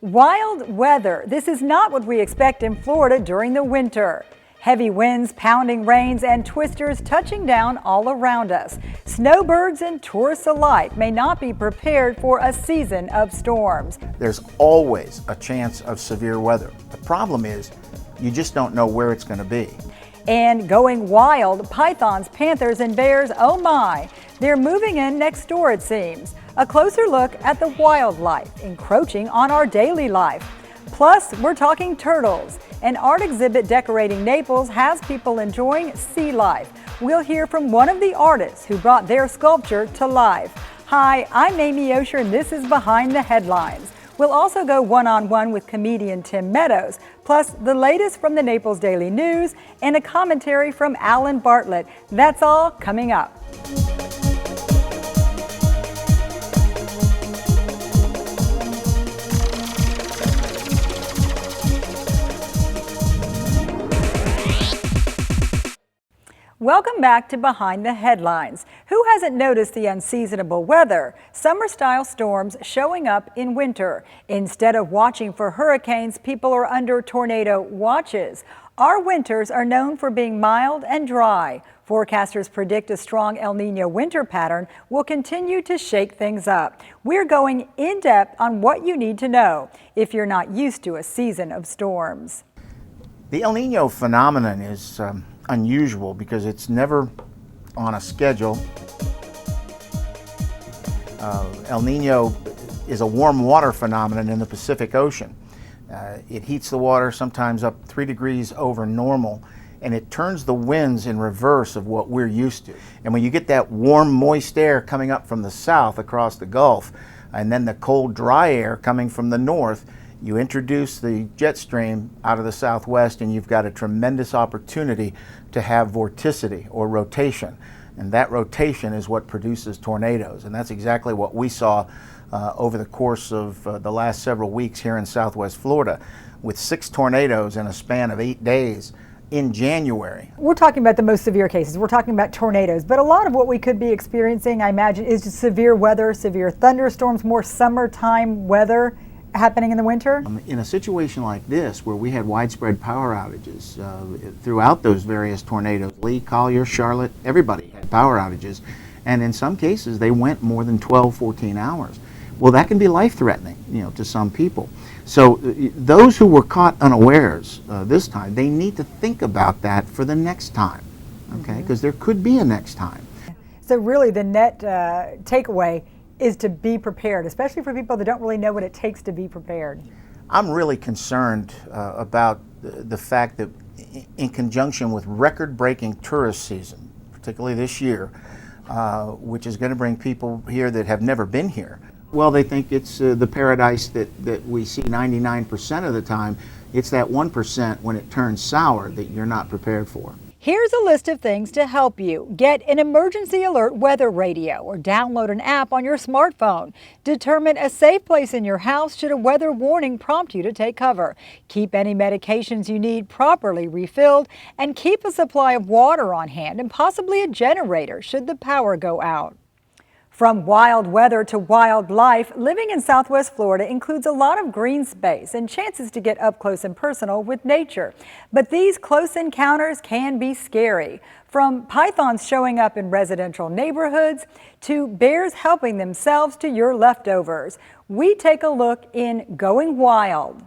Wild weather. This is not what we expect in Florida during the winter. Heavy winds, pounding rains, and twisters touching down all around us. Snowbirds and tourists alike may not be prepared for a season of storms. There's always a chance of severe weather. The problem is you just don't know where it's going to be. And going wild, pythons, panthers, and bears, oh my, they're moving in next door it seems. A closer look at the wildlife encroaching on our daily life. Plus, we're talking turtles. An art exhibit decorating Naples has people enjoying sea life. We'll hear from one of the artists who brought their sculpture to life. Hi, I'm Amy Oshier, and this is Behind the Headlines. We'll also go one-on-one with comedian Tim Meadows, plus the latest from the Naples Daily News and a commentary from Alan Bartlett. That's all coming up. Welcome back to Behind the Headlines. Who hasn't noticed the unseasonable weather? Summer-style storms showing up in winter. Instead of watching for hurricanes, people are under tornado watches. Our winters are known for being mild and dry. Forecasters predict a strong El Niño winter pattern will continue to shake things up. We're going in depth on what you need to know if you're not used to a season of storms. The El Niño phenomenon is unusual because it's never on a schedule. El Niño is a warm water phenomenon in the Pacific Ocean. It heats the water sometimes up 3 degrees over normal, and it turns the winds in reverse of what we're used to. And when you get that warm, moist air coming up from the south across the Gulf, and then the cold, dry air coming from the north, you introduce the jet stream out of the southwest, and you've got a tremendous opportunity to have vorticity or rotation. And that rotation is what produces tornadoes. And that's exactly what we saw over the course of the last several weeks here in Southwest Florida, with 6 tornadoes in a span of 8 days in January. We're talking about the most severe cases. We're talking about tornadoes, but a lot of what we could be experiencing, I imagine, is just severe weather, severe thunderstorms, more summertime weather happening in the winter? In a situation like this, where we had widespread power outages throughout those various tornadoes, Lee, Collier, Charlotte, everybody had power outages, and in some cases they went more than 12, 14 hours. Well, that can be life-threatening, to some people. So those who were caught unawares this time, they need to think about that for the next time, okay? Because there could be a next time. So really the net takeaway is to be prepared, especially for people that don't really know what it takes to be prepared. I'm really concerned about the fact that in conjunction with record-breaking tourist season, particularly this year, which is going to bring people here that have never been here. Well, they think it's the paradise that we see 99% of the time. It's that 1% when it turns sour that you're not prepared for. Here's a list of things to help you. Get an emergency alert weather radio or download an app on your smartphone. Determine a safe place in your house should a weather warning prompt you to take cover. Keep any medications you need properly refilled, and keep a supply of water on hand and possibly a generator should the power go out. From wild weather to wild life, living in Southwest Florida includes a lot of green space and chances to get up close and personal with nature. But these close encounters can be scary. From pythons showing up in residential neighborhoods to bears helping themselves to your leftovers, we take a look in Going Wild.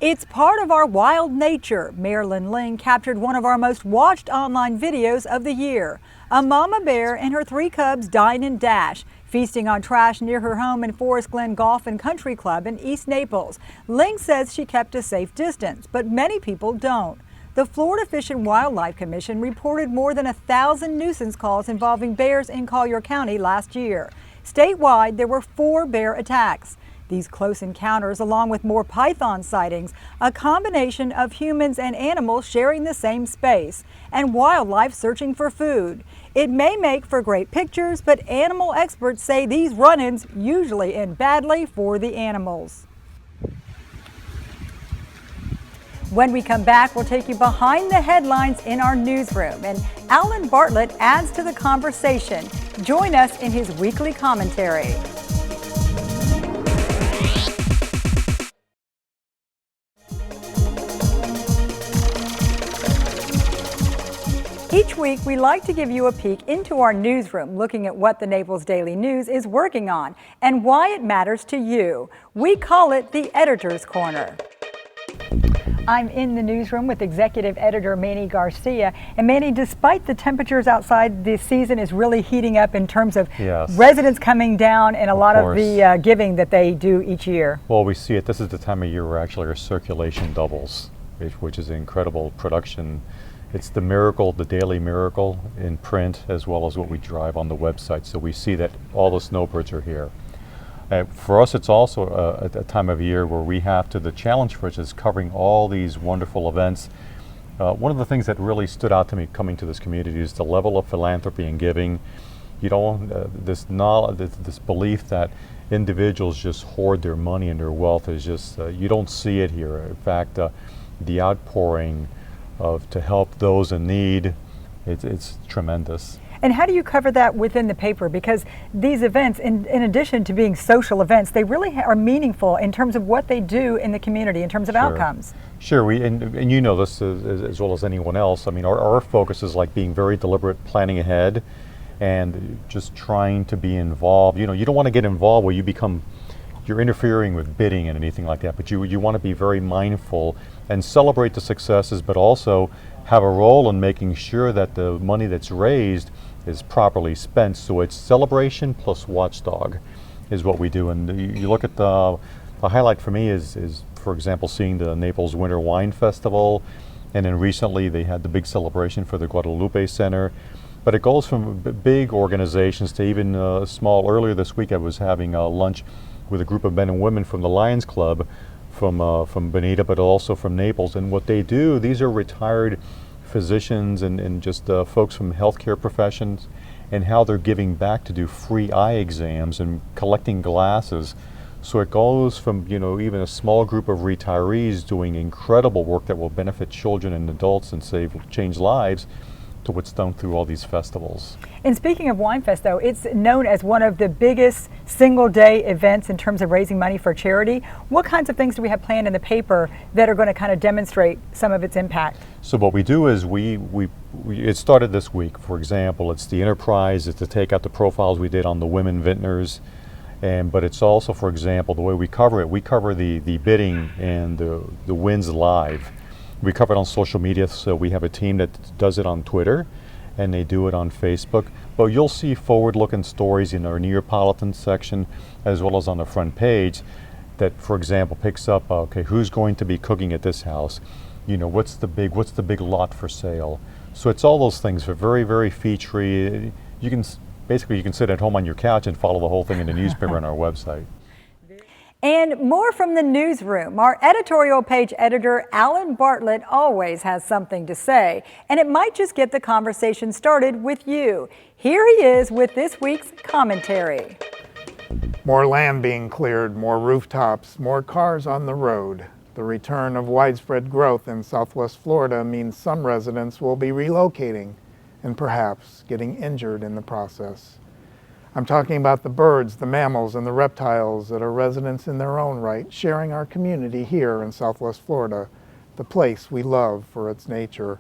It's part of our wild nature. Marilyn Ling captured one of our most watched online videos of the year. A mama bear and her 3 cubs dine and dash, feasting on trash near her home in Forest Glen Golf and Country Club in East Naples. Ling says she kept a safe distance, but many people don't. The Florida Fish and Wildlife Commission reported more than 1,000 nuisance calls involving bears in Collier County last year. Statewide, there were 4 bear attacks. These close encounters, along with more python sightings, a combination of humans and animals sharing the same space, and wildlife searching for food. It may make for great pictures, but animal experts say these run-ins usually end badly for the animals. When we come back, we'll take you behind the headlines in our newsroom, and Alan Bartlett adds to the conversation. Join us in his weekly commentary. Each week, we like to give you a peek into our newsroom, looking at what the Naples Daily News is working on and why it matters to you. We call it the Editor's Corner. I'm in the newsroom with executive editor Manny Garcia. And Manny, despite the temperatures outside, the season is really heating up in terms of residents coming down and a lot of the giving that they do each year. Well, we see it. This is the time of year where actually our circulation doubles, which is an incredible production. It's the miracle, the daily miracle in print, as well as what we drive on the website. So we see that all the snowbirds are here. For us, it's also a time of year where we have to, the challenge for us is covering all these wonderful events. One of the things that really stood out to me coming to this community is the level of philanthropy and giving. You know, this belief that individuals just hoard their money and their wealth is just, you don't see it here. In fact, the outpouring to help those in need, it's tremendous. And how do you cover that within the paper? Because these events, in addition to being social events, they really are meaningful in terms of what they do in the community, in terms of outcomes. Sure, and you know this as well as anyone else. I mean, our focus is like being very deliberate, planning ahead, and just trying to be involved. You know, you don't want to get involved where you're interfering with bidding and anything like that, but you want to be very mindful and celebrate the successes, but also have a role in making sure that the money that's raised is properly spent. So it's celebration plus watchdog is what we do. And you look at the highlight for me is, for example, seeing the Naples Winter Wine Festival, and then recently they had the big celebration for the Guadalupe Center. But it goes from big organizations to even small. Earlier this week I was having lunch with a group of men and women from the Lions Club from Bonita, but also from Naples. And what they do, these are retired physicians and just folks from healthcare professions, and how they're giving back to do free eye exams and collecting glasses. So it goes from, you know, even a small group of retirees doing incredible work that will benefit children and adults and change lives, to what's done through all these festivals. And speaking of WineFest, though, it's known as one of the biggest single-day events in terms of raising money for charity. What kinds of things do we have planned in the paper that are going to kind of demonstrate some of its impact? So what we do is it started this week. For example, it's the enterprise, it's to take out the profiles we did on the women vintners, but it's also, for example, the way we cover the bidding and the wins live. We cover it on social media, so we have a team that does it on Twitter, and they do it on Facebook. But you'll see forward-looking stories in our Neapolitan section, as well as on the front page, that, for example, picks up, okay, who's going to be cooking at this house? You know, what's the big lot for sale? So it's all those things. They're very, very featurey. You can sit at home on your couch and follow the whole thing in the newspaper on our website. And more from the newsroom. Our editorial page editor, Alan Bartlett, always has something to say, and it might just get the conversation started with you. Here he is with this week's commentary. More land being cleared, more rooftops, more cars on the road. The return of widespread growth in Southwest Florida means some residents will be relocating and perhaps getting injured in the process. I'm talking about the birds, the mammals, and the reptiles that are residents in their own right, sharing our community here in Southwest Florida, the place we love for its nature.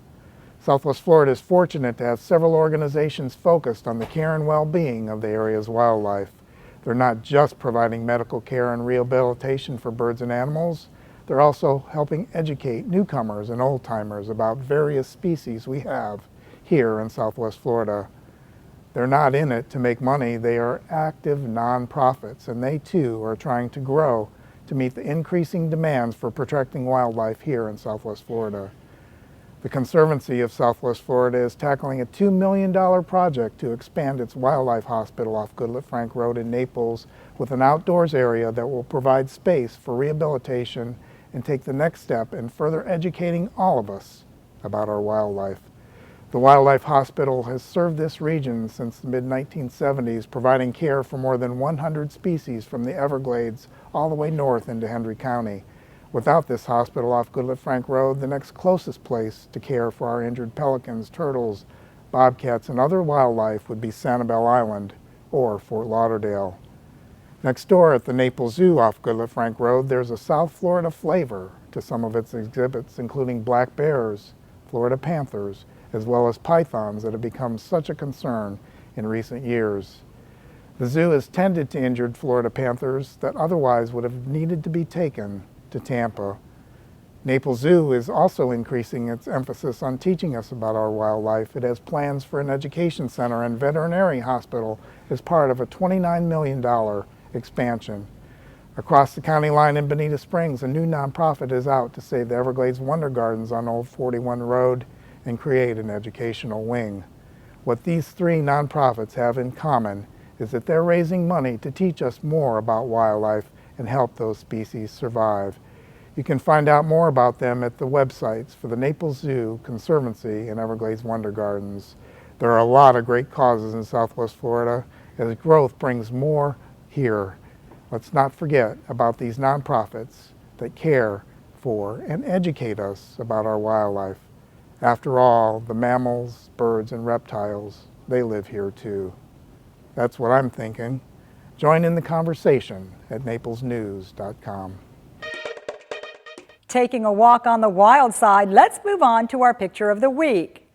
Southwest Florida is fortunate to have several organizations focused on the care and well-being of the area's wildlife. They're not just providing medical care and rehabilitation for birds and animals, they're also helping educate newcomers and old-timers about various species we have here in Southwest Florida. They're not in it to make money. They are active nonprofits, and they too are trying to grow to meet the increasing demands for protecting wildlife here in Southwest Florida. The Conservancy of Southwest Florida is tackling a $2 million project to expand its wildlife hospital off Goodlette Frank Road in Naples with an outdoors area that will provide space for rehabilitation and take the next step in further educating all of us about our wildlife. The Wildlife Hospital has served this region since the mid-1970s, providing care for more than 100 species from the Everglades all the way north into Hendry County. Without this hospital off Goodlette Frank Road, the next closest place to care for our injured pelicans, turtles, bobcats, and other wildlife would be Sanibel Island or Fort Lauderdale. Next door at the Naples Zoo off Goodlette Frank Road, there's a South Florida flavor to some of its exhibits, including black bears, Florida panthers, as well as pythons that have become such a concern in recent years. The zoo has tended to injured Florida panthers that otherwise would have needed to be taken to Tampa. Naples Zoo is also increasing its emphasis on teaching us about our wildlife. It has plans for an education center and veterinary hospital as part of a $29 million expansion. Across the county line in Bonita Springs, a new nonprofit is out to save the Everglades Wonder Gardens on Old 41 Road and create an educational wing. What these three nonprofits have in common is that they're raising money to teach us more about wildlife and help those species survive. You can find out more about them at the websites for the Naples Zoo, Conservancy, and Everglades Wonder Gardens. There are a lot of great causes in Southwest Florida as growth brings more here. Let's not forget about these nonprofits that care for and educate us about our wildlife. After all, the mammals, birds, and reptiles, they live here too. That's what I'm thinking. Join in the conversation at naplesnews.com. Taking a walk on the wild side, let's move on to our picture of the week.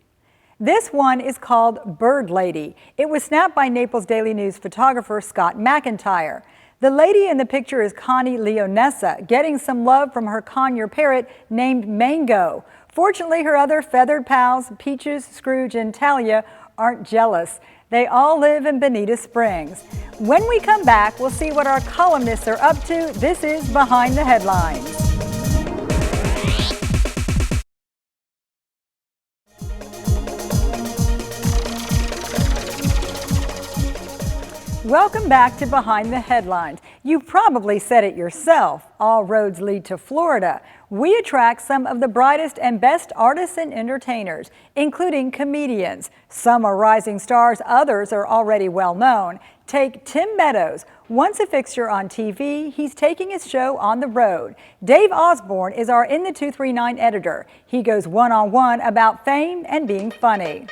This one is called Bird Lady. It was snapped by Naples Daily News photographer Scott McIntyre. The lady in the picture is Connie Leonessa, getting some love from her conure parrot named Mango. Fortunately, her other feathered pals, Peaches, Scrooge, and Talia, aren't jealous. They all live in Bonita Springs. When we come back, we'll see what our columnists are up to. This is Behind the Headlines. Welcome back to Behind the Headlines. You probably said it yourself, all roads lead to Florida. We attract some of the brightest and best artists and entertainers, including comedians. Some are rising stars, others are already well known. Take Tim Meadows. Once a fixture on TV, he's taking his show on the road. Dave Osborne is our In the 239 editor. He goes one-on-one about fame and being funny.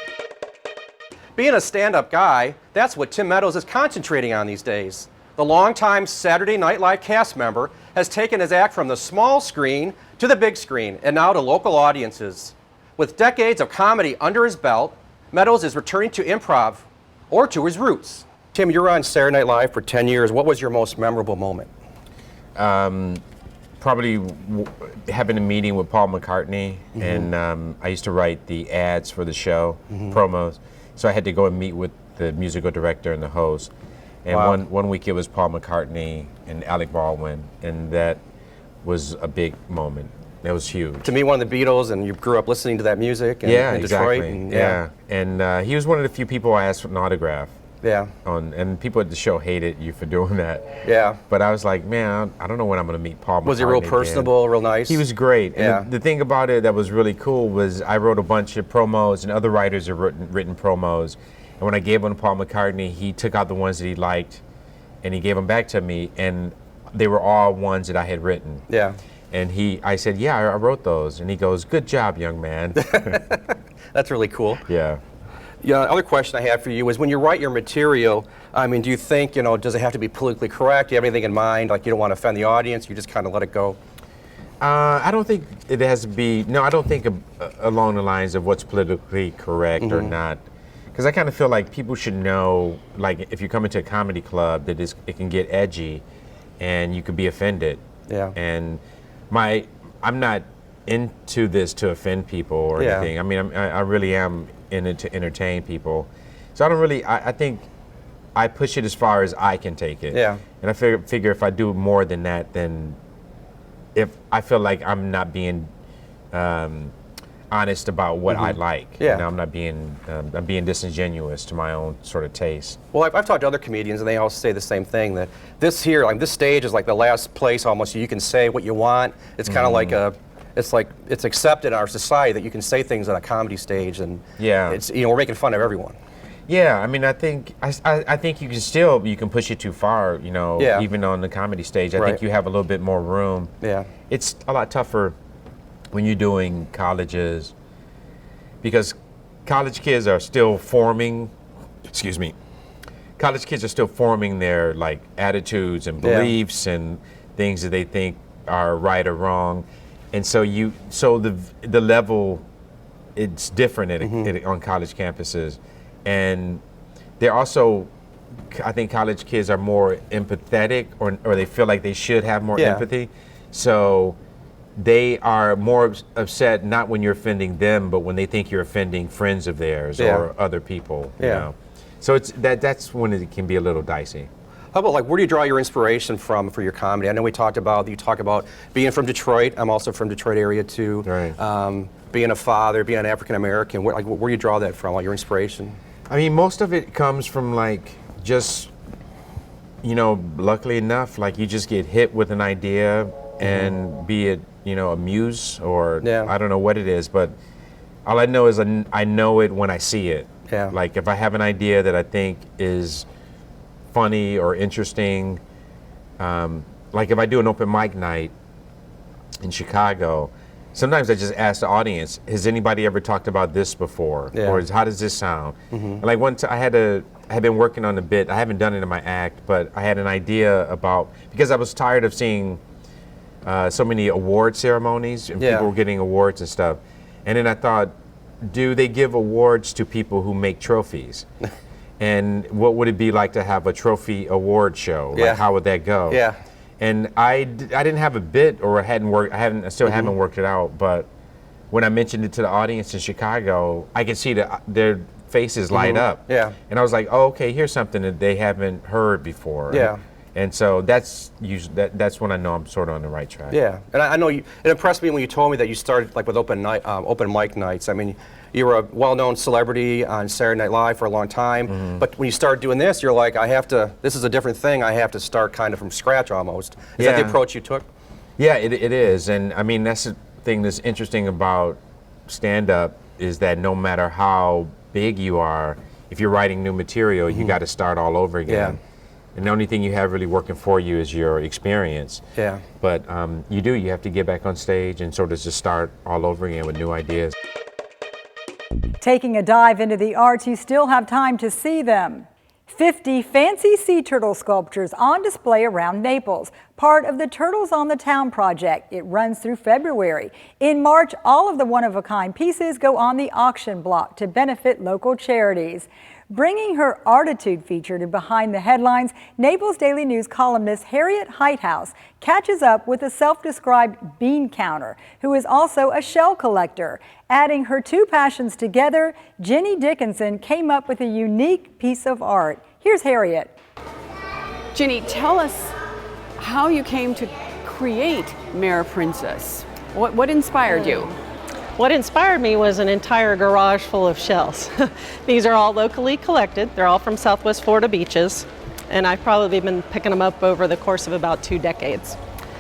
Being a stand-up guy, that's what Tim Meadows is concentrating on these days. The longtime Saturday Night Live cast member has taken his act from the small screen to the big screen and now to local audiences. With decades of comedy under his belt, Meadows is returning to improv or to his roots. Tim, you were on Saturday Night Live for 10 years. What was your most memorable moment? Probably having a meeting with Paul McCartney, and I used to write the ads for the show, promos. So I had to go and meet with the musical director and the host. And one week it was Paul McCartney and Alec Baldwin, and that was a big moment. That was huge. To meet one of the Beatles, and you grew up listening to that music in exactly. Detroit. And he was one of the few people I asked for an autograph. Yeah. And people at the show hated you for doing that. Yeah. But I was like, man, I don't know when I'm going to meet Paul McCartney. Was he real personable, again. real nice? He was great. Yeah. And the thing about it that was really cool was I wrote a bunch of promos, and other writers have written promos. And when I gave them to Paul McCartney, he took out the ones that he liked, and he gave them back to me, and they were all ones that I had written. Yeah. And I said, yeah, I wrote those. And he goes, good job, young man. That's really cool. Yeah. Yeah, other question I had for you is when you write your material, I mean, do you think, does it have to be politically correct? Do you have anything in mind? Like you don't want to offend the audience, you just kind of let it go? I don't think it has to be, no, I don't think along the lines of what's politically correct or not. Because I kind of feel like people should know, like if you come into a comedy club, that it can get edgy and you could be offended. Yeah. And I'm not into this to offend people or anything. I mean, I really am in it to entertain people. So I don't really, I think I push it as far as I can take it. Yeah. And I figure if I do more than that, then if I feel like I'm not being honest about what I like. Yeah. I'm not being, I'm being disingenuous to my own sort of taste. Well, I've talked to other comedians, and they all say the same thing, that this stage is like the last place almost you can say what you want. It's kind of like it's accepted in our society that you can say things on a comedy stage, and it's we're making fun of everyone. Yeah, I mean, I think you can push it too far, even on the comedy stage. I think you have a little bit more room. Yeah, it's a lot tougher when you're doing colleges because college kids are still forming. Excuse me. College kids are still forming their like attitudes and beliefs and things that they think are right or wrong. And so the level it's different on college campuses, and they're also, I think college kids are more empathetic, or they feel like they should have more empathy. So they are more upset not when you're offending them, but when they think you're offending friends of theirs or other people. You know? So it's that's when it can be a little dicey. How about, like, where do you draw your inspiration from for your comedy? I know you talk about being from Detroit. I'm also from Detroit area too. Right. Being a father, being an African American. Where do you draw that from? Like, your inspiration? I mean, most of it comes from, like, just, you know, luckily enough, like, you just get hit with an idea, and be it, you know, a muse or I don't know what it is, but all I know is I know it when I see it. Yeah. Like, if I have an idea that I think is funny or interesting, like if I do an open mic night in Chicago, sometimes I just ask the audience, has anybody ever talked about this before? Or how does this sound? And like one time I had been working on a bit, I haven't done it in my act, but I had an idea about, because I was tired of seeing so many award ceremonies and people were getting awards and stuff. And then I thought, do they give awards to people who make trophies? And what would it be like to have a trophy award show? Like, how would that go? And I didn't have a bit, or I still haven't worked it out, but when I mentioned it to the audience in Chicago, I could see their faces light up. And I was like, oh, okay, here's something that they haven't heard before. And so that's usually that's when I know I'm sort of on the right track. And I know it impressed me when you told me that you started, like, with open mic nights. I mean, you were a well-known celebrity on Saturday Night Live for a long time, but when you started doing this, you're like, this is a different thing. I have to start kind of from scratch almost. Is that the approach you took? Yeah, it is. And I mean, that's the thing that's interesting about stand-up, is that no matter how big you are, if you're writing new material, you got to start all over again. And the only thing you have really working for you is your experience. But you have to get back on stage and sort of just start all over again with new ideas. Taking a dive into the arts, you still have time to see them. 50 fancy sea turtle sculptures on display around Naples, part of the Turtles on the Town project. It runs through February. In March, all of the one-of-a-kind pieces go on the auction block to benefit local charities. Bringing her Artitude feature to Behind the Headlines, Naples Daily News columnist Harriet Heithouse catches up with a self-described bean counter who is also a shell collector. Adding her two passions together, Jenny Dickinson came up with a unique piece of art. Here's Harriet. Jenny, tell us how you came to create Mare Princess. What inspired you? What inspired me was an entire garage full of shells. These are all locally collected. They're all from Southwest Florida beaches, and I've probably been picking them up over the course of about 2 decades.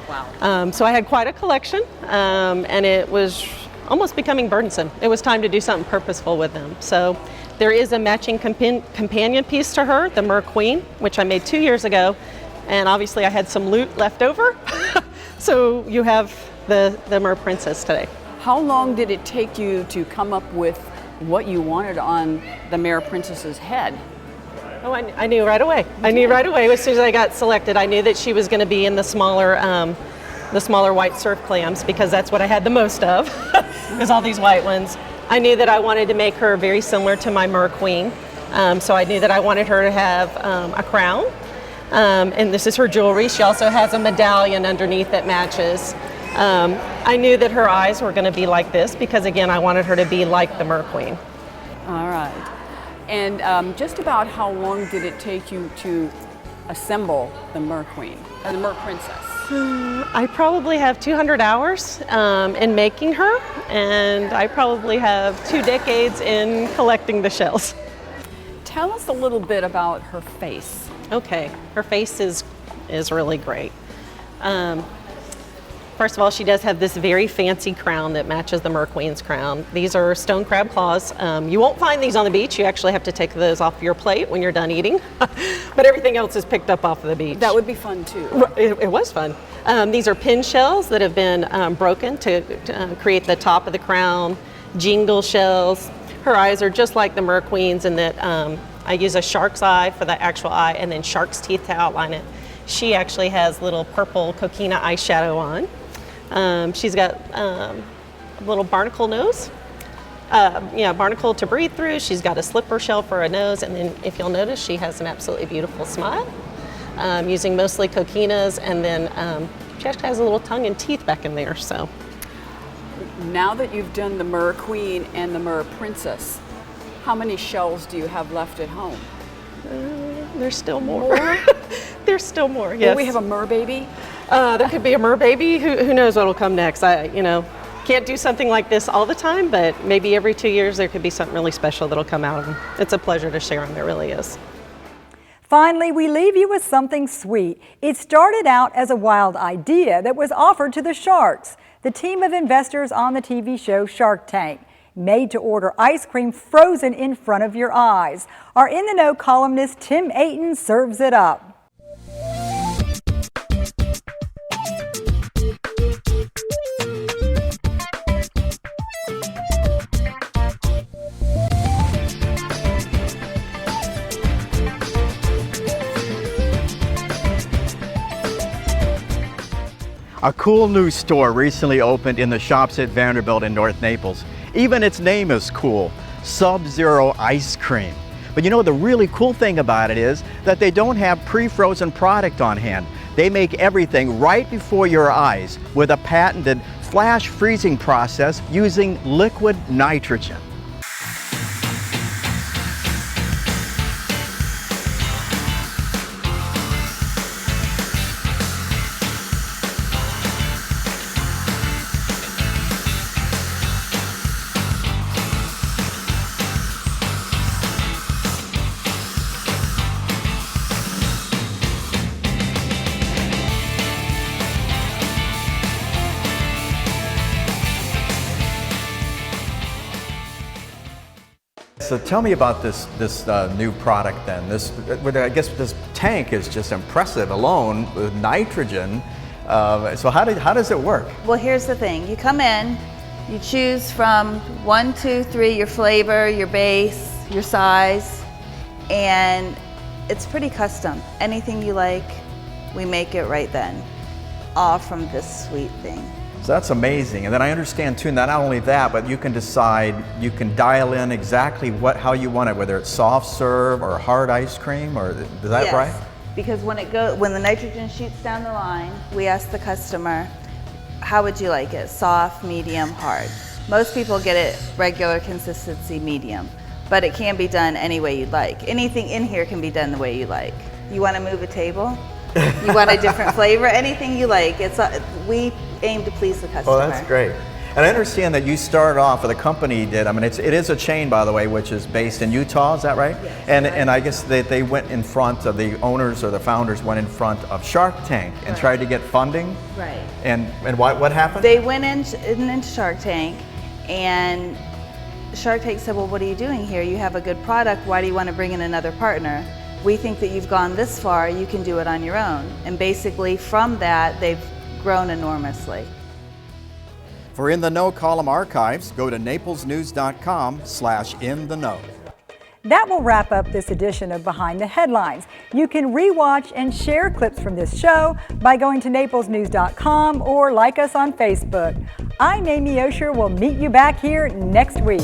Wow. So I had quite a collection, and it was almost becoming burdensome. It was time to do something purposeful with them. So there is a matching companion piece to her, the Mer Queen, which I made 2 years ago, and obviously I had some loot left over. So you have the Mer Princess today. How long did it take you to come up with what you wanted on the Mare Princess's head? Oh, I knew right away. I knew right away as soon as I got selected. I knew that she was going to be in the smaller white surf clams, because that's what I had the most of, is all these white ones. I knew that I wanted to make her very similar to my Mer Queen, so I knew that I wanted her to have a crown, and this is her jewelry. She also has a medallion underneath that matches. I knew that her eyes were going to be like this because, again, I wanted her to be like the Mer Queen. All right. And just about how long did it take you to assemble the Mer Queen, or the Mer Princess? I probably have 200 hours in making her, and I probably have 2 decades in collecting the shells. Tell us a little bit about her face. Okay, her face is really great. First of all, she does have this very fancy crown that matches the Mer Queen's crown. These are stone crab claws. You won't find these on the beach. You actually have to take those off your plate when you're done eating. But everything else is picked up off of the beach. That would be fun too. It was fun. These are pin shells that have been broken to create the top of the crown, jingle shells. Her eyes are just like the Mer Queen's in that I use a shark's eye for the actual eye and then shark's teeth to outline it. She actually has little purple coquina eyeshadow on. She's got a little barnacle nose, barnacle to breathe through. She's got a slipper shell for a nose, and then if you'll notice, she has an absolutely beautiful smile, using mostly coquinas, and then she actually has a little tongue and teeth back in there. So, Now that you've done the Mer Queen and the Mer Princess, how many shells do you have left at home? there's still more. There's still more. Yes. Will we have a Mer Baby? There could be a Mer Baby. Who knows what'll come next? Can't do something like this all the time, but maybe every 2 years there could be something really special that'll come out. And it's a pleasure to share them. It really is. Finally, we leave you with something sweet. It started out as a wild idea that was offered to the Sharks, the team of investors on the TV show Shark Tank. Made to order ice cream frozen in front of your eyes. Our In the Know columnist Tim Meadows serves it up. A cool new store recently opened in the Shops at Vanderbilt in North Naples. Even its name is cool, Sub-Zero Ice Cream. But you know, the really cool thing about it is that they don't have pre-frozen product on hand. They make everything right before your eyes with a patented flash freezing process using liquid nitrogen. So tell me about this new product then. I guess this tank is just impressive alone with nitrogen. So how does it work? Well, here's the thing. You come in, you choose from 1, 2, 3, your flavor, your base, your size, and it's pretty custom. Anything you like, we make it right then. All from this sweet thing. So that's amazing. And then I understand too, not only that, but you can decide, you can dial in exactly how you want it, whether it's soft serve or hard ice cream, or is that Yes, right? because when the nitrogen shoots down the line, we ask the customer, how would you like it? Soft, medium, hard. Most people get it regular consistency, medium, but it can be done any way you'd like. Anything in here can be done the way you like. You want to move a table? You want a different flavor? Anything you like. We aim to please the customer. Oh, that's great. And I understand that you started off, or the company did, I mean, it is a chain, by the way, which is based in Utah, is that right? Yes. And I guess they went in front of, the owners or the founders went in front of Shark Tank and Right. tried to get funding. Right. And what happened? They went into Shark Tank, and Shark Tank said, well, what are you doing here? You have a good product. Why do you want to bring in another partner? We think that you've gone this far, you can do it on your own. And basically from that, they've grown enormously. For In the Know column archives, go to naplesnews.com/inthe-know. That will wrap up this edition of Behind the Headlines. You can rewatch and share clips from this show by going to naplesnews.com or like us on Facebook. I'm Amy Oshier. We'll meet you back here next week.